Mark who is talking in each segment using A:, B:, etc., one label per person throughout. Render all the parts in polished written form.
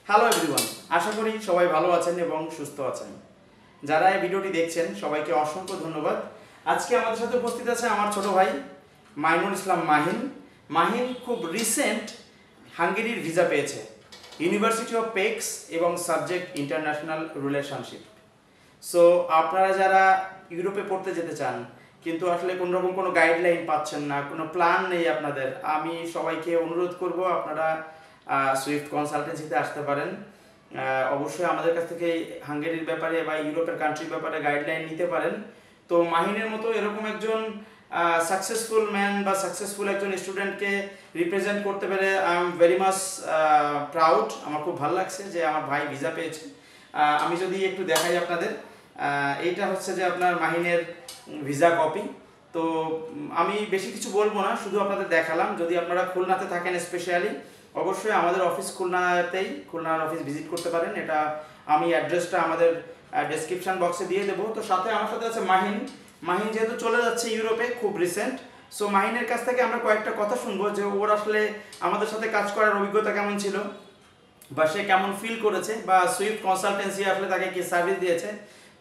A: Hello everyone, আশা করি সবাই ভালো আছেন এবং সুস্থ আছেন। যারা এই ভিডিওটি দেখছেন সবাইকে অসংখ্য ধন্যবাদ। আজকে আমাদের সাথে উপস্থিত আছে আমার ছোট ভাই মাইনুল ইসলাম মাহিন। মাহিন খুব রিসেন্ট হাঙ্গেরির ভিসা পেয়েছে, ইউনিভার্সিটি অফ পেক্স এবং সাবজেক্ট ইন্টারন্যাশনাল রিলেশনশিপ। সো আপনারা যারা ইউরোপে পড়তে যেতে চান কিন্তু আসলে কোনোরকম কোনো গাইডলাইন পাচ্ছেন না, কোনো প্ল্যান নেই আপনাদের, আমি সবাইকে অনুরোধ করব আপনারা সুইফট কনসালটেন্সিতে আসতে পারেন। অবশ্যই আমাদের কাছ থেকে হাঙ্গেরির ব্যাপারে বা ইউরোপের কান্ট্রির ব্যাপারে গাইডলাইন নিতে পারেন। তো মাহিনের মতো এরকম একজন সাকসেসফুল ম্যান বা সাকসেসফুল একজন স্টুডেন্টকে রিপ্রেজেন্ট করতে পেরে I am very much proud. আমার খুব ভালো লাগছে যে আমার ভাই ভিসা পেয়েছে। আমি যদি একটু দেখাই আপনাদের, এইটা হচ্ছে যে আপনার মাহিনের ভিসা কপি। তো আমি বেশি কিছু বলবো না, শুধু আপনাদের দেখালাম। যদি আপনারা খুলনাতে থাকেন স্পেশালি, অবশ্যই আমাদের অফিস খুলনার অফিস ভিজিট করতে পারেন। এটা আমি অ্যাড্রেসটা আমাদের ডেসক্রিপশন বক্সে দিয়ে দেবো। তো সাথে আমার সাথে আছে মাহিন যেহেতু চলে যাচ্ছে ইউরোপে খুব রিসেন্ট, সো মাহিনের কাছ থেকে আমরা কয়েকটা কথা শুনবো যে ওর আসলে আমাদের সাথে কাজ করার অভিজ্ঞতা কেমন ছিল বা সে কেমন ফিল করেছে বা সুইফট কনসালটেন্সি আসলে তাকে কি সার্ভিস দিয়েছে।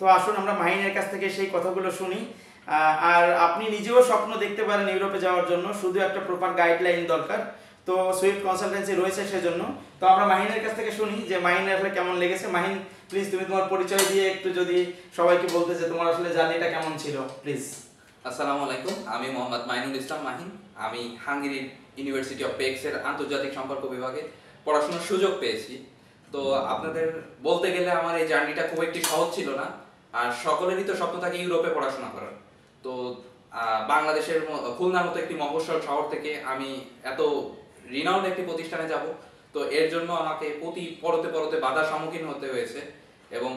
A: তো আসুন আমরা মাহিনের কাছ থেকে সেই কথাগুলো শুনি। আর আপনি নিজেও স্বপ্ন দেখতে পারেন ইউরোপে যাওয়ার জন্য, শুধু একটা প্রপার গাইডলাইন দরকার। তো সুইফট কনসালটেন্সি রয়েছে সেজন্য। তো আমরা মাহিনের কাছ থেকে শুনি যে মাহিনের আসলে কেমন লেগেছে। মাহিন, প্লিজ তুমি তোমার পরিচয় দিয়ে একটু যদি সবাইকে বলতে যে তোমার আসলে জার্নিটা কেমন ছিল, প্লিজ।
B: আসসালামু আলাইকুম, আমি মোহাম্মদ মাইনুল ইসলাম মাহিন। আমি হাঙ্গেরির ইউনিভার্সিটি অফ পেক্সের আন্তর্জাতিক সম্পর্ক বিভাগে পড়াশোনার সুযোগ পেয়েছি। তো আপনাদের বলতে গেলে আমার এই জার্নিটা খুব একটি সহজ ছিল না। আর সকলেরই তো স্বপ্ন থাকে ইউরোপে পড়াশোনা করার। তো বাংলাদেশের খুলনার মতো একটি মফস্বল শহর থেকে আমি এত রিনাউন্ড একটি প্রতিষ্ঠানে যাব, তো এর জন্য আমাকে পরতে বাধার সম্মুখীন হতে হয়েছে। এবং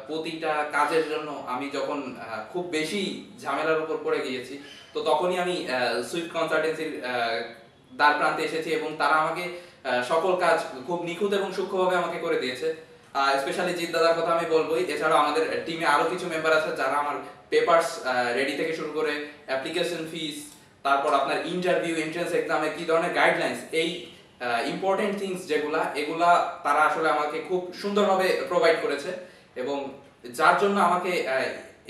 B: প্রতিটা কাজের জন্য আমি যখন খুব বেশি ঝামেলার উপর পড়ে গিয়েছি, তো তখনই আমি সুইফট কনসালটেন্সির দ্বার প্রান্তে এসেছি এবং তারা আমাকে সকল কাজ খুব নিখুঁত এবং সূক্ষ্মভাবে আমাকে করে দিয়েছে। স্পেশালি জিৎ দাদার কথা আমি বলবোই। এছাড়াও আমাদের টিমে আরো কিছু মেম্বার আছে যারা আমার পেপারস রেডি থেকে শুরু করে অ্যাপ্লিকেশন ফিস, তারপর আপনার ইন্টারভিউ, এন্ট্রান্স এক্সামে কি ধরনের গাইডলাইন্স, এই ইম্পর্টেন্ট থিংস এগুলা তারা আসলে আমাকে খুব সুন্দরভাবে প্রোভাইড করেছে। এবং যার জন্য আমাকে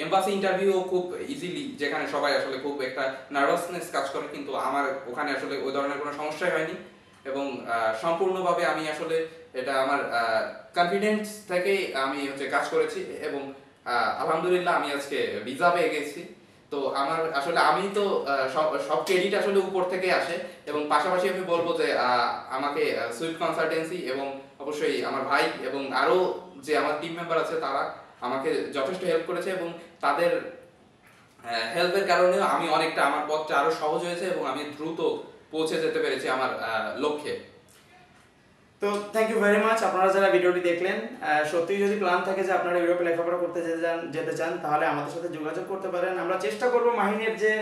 B: এমবাসি ইন্টারভিউ খুব ইজিলি, যেখানে সবাই আসলে খুব একটা নার্ভাসনেস কাজ করে, কিন্তু আমার ওখানে আসলে ওই ধরনের কোনো সমস্যাই হয়নি। এবং সম্পূর্ণভাবে আমি আসলে এটা আমার কনফিডেন্স থেকে আমি কাজ করেছি এবং আলহামদুলিল্লাহ আমি আজকে ভিসা পেয়ে গেছি। তো আমার আসলে আমি তো সব ক্রেডিট আসলে উপর থেকে আসে। এবং পাশাপাশি আমি বলবো যে আমাকে সুইফট কনসালটেন্সি এবং অবশ্যই আমার ভাই এবং আরো যে আমার টিম মেম্বার আছে তারা আমাকে যথেষ্ট হেল্প করেছে এবং তাদের হেল্পের কারণেও আমি অনেকটা, আমার পথটা আরো সহজ হয়েছে এবং আমি দ্রুত পৌঁছে যেতে পেরেছি আমার লক্ষ্যে।
A: তো থ্যাংক ইউ ভেরি মাচ। আপনারা যারা ভিডিওটি দেখলেন, সত্যিই যদি প্ল্যান থাকে যে আপনারা ইউরোপে লেখাপড়া করতে যেতে চান তাহলে আমাদের সাথে যোগাযোগ করতে পারেন। আমরা চেষ্টা করব মাহিনের যে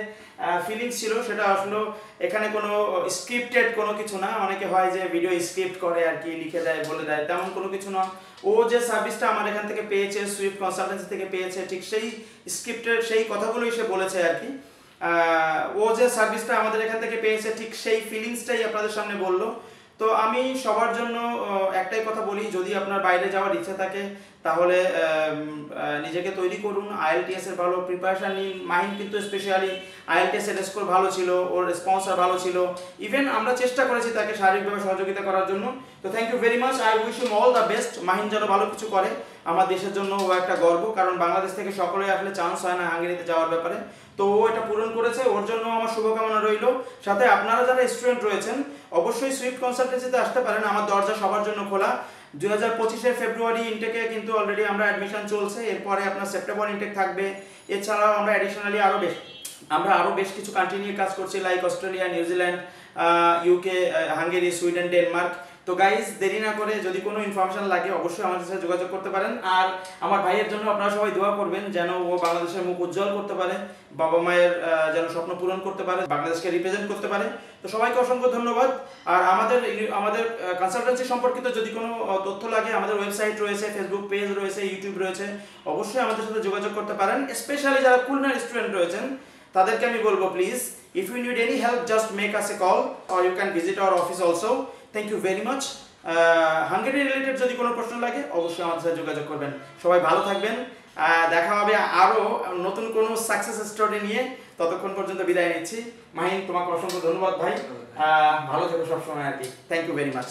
A: ফিলিংস ছিল সেটা আসলে এখানে কোনো স্ক্রিপ্টেড কোনো কিছু না। অনেকে হয় যে ভিডিও স্ক্রিপ্ট করে আর কি, লিখে দেয়, বলে দেয়, তেমন কোনো কিছু না। ও যে সার্ভিসটা আমার এখান থেকে পেয়েছে, সুইফট কনসালটেন্সি থেকে পেয়েছে, ঠিক সেই স্ক্রিপ্টের সেই কথাগুলোই সে বলেছে আর কি। ও যে সার্ভিসটা আমাদের এখান থেকে পেয়েছে ঠিক সেই ফিলিংসটাই আপনাদের সামনে বললো। তো আমি সবার জন্য একটাই কথা বলি, যদি আপনার বাইরে যাওয়ার ইচ্ছা থাকে তাহলে নিজেকে তৈরি করুন, IELTS এর ভালো প্রিপারেশন নিন। মাহিন কিন্তু স্পেশালি IELTS এর স্কোর ভালো ছিল, ওর স্পন্সর ভালো ছিল, ইভেন আমরা চেষ্টা করেছি তাকে শারীরিকভাবে সহযোগিতা করার জন্য। তো thank you very much, I wish you all the best. Mahin যেন ভালো কিছু করে, আমার দেশের জন্য ও একটা গর্ব, কারণ বাংলাদেশ থেকে সকলেই আসলে চান্স হয় না হাঙ্গেরিতে যাওয়ার ব্যাপারে। তো ও এটা পূরণ করেছে, ওর জন্য আমার শুভকামনা রইল। সাথে আপনারা যারা স্টুডেন্ট রয়েছেন অবশ্যই সুইফট কনসালটেন্সিতে আসতে পারেন, আমার দরজা সবার জন্য খোলা। 2025 ফেব্রুয়ারি ইনটেকে কিন্তু অলরেডি আমরা অ্যাডমিশন চলছে, এরপরে আপনার সেপ্টেম্বর ইনটেক থাকবে। এছাড়াও আমরা অ্যাডিশনালি আরও বেশ কিছু কান্ট্রি নিয়ে কাজ করছি, like Australia, New Zealand, UK, Hungary, Sweden, Denmark. তো গাইজ, দেরি না করে যদি কোনো ইনফরমেশন লাগে অবশ্যই আমাদের সাথে যোগাযোগ করতে পারেন। আর আমার ভাইয়ের জন্য আপনারা সবাই দোয়া করবেন যেন ও বাংলাদেশের মুখ উজ্জ্বল করতে পারে, বাবা মায়ের যেন স্বপ্ন পূরণ করতে পারে, বাংলাদেশকে রিপ্রেজেন্ট করতে পারে। তো সবাইকে অসংখ্য ধন্যবাদ। আর আমাদের কনসালটেন্সি সম্পর্কিত যদি কোনো তথ্য লাগে, আমাদের ওয়েবসাইট রয়েছে, ফেসবুক পেজ রয়েছে, ইউটিউব রয়েছে, অবশ্যই আমাদের সাথে যোগাযোগ করতে পারেন। স্পেশালি যারা খুলনার স্টুডেন্ট রয়েছেন তাদেরকে আমি বলবো, please, if you need any help just make us a call or you can visit our office also. Thank you very much. Hungary related যদি কোনো প্রশ্ন লাগে অবশ্যই আমাদের সাথে যোগাযোগ করবেন। সবাই ভালো থাকবেন, দেখা হবে আরও নতুন কোনো সাকসেস স্টোরি নিয়ে। ততক্ষণ পর্যন্ত বিদায় নিচ্ছি। মাহিন, তোমাকে অসংখ্য ধন্যবাদ ভাই, ভালো থেকো সবসময় আর কি। Thank you very much.